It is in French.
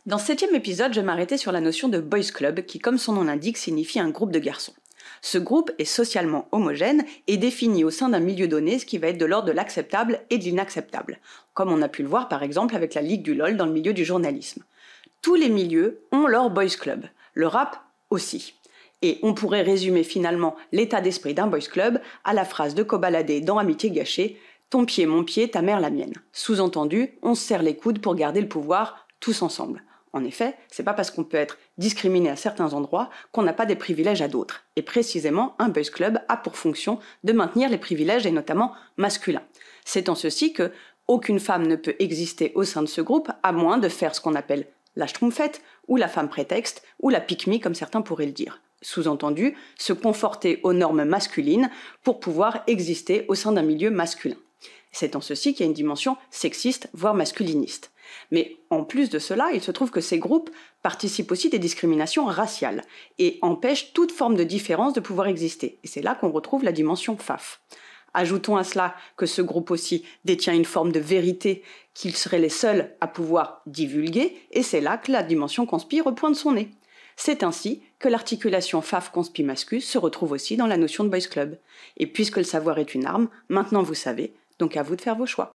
Dans ce 7e épisode, je vais m'arrêter sur la notion de boys club qui, comme son nom l'indique, signifie un groupe de garçons. Ce groupe est socialement homogène et défini au sein d'un milieu donné, ce qui va être de l'ordre de l'acceptable et de l'inacceptable, comme on a pu le voir par exemple avec la Ligue du LOL dans le milieu du journalisme. Tous les milieux ont leur boys club, le rap aussi. Et on pourrait résumer finalement l'état d'esprit d'un boys club à la phrase de Kobalade dans Amitié gâchée « Ton pied, mon pied, ta mère, la mienne ». Sous-entendu, on se serre les coudes pour garder le pouvoir tous ensemble. En effet, c'est pas parce qu'on peut être discriminé à certains endroits qu'on n'a pas des privilèges à d'autres. Et précisément, un boys club a pour fonction de maintenir les privilèges et notamment masculins. C'est en ceci que aucune femme ne peut exister au sein de ce groupe à moins de faire ce qu'on appelle la schtroumpfette ou la femme prétexte ou la pique-me comme certains pourraient le dire. Sous-entendu, se conforter aux normes masculines pour pouvoir exister au sein d'un milieu masculin. C'est en ceci qu'il y a une dimension sexiste, voire masculiniste. Mais en plus de cela, il se trouve que ces groupes participent aussi des discriminations raciales et empêchent toute forme de différence de pouvoir exister. Et c'est là qu'on retrouve la dimension FAF. Ajoutons à cela que ce groupe aussi détient une forme de vérité qu'ils seraient les seuls à pouvoir divulguer, et c'est là que la dimension conspi repointe son nez. C'est ainsi que l'articulation FAF-conspi-mascus se retrouve aussi dans la notion de boys club. Et puisque le savoir est une arme, maintenant vous savez, donc à vous de faire vos choix.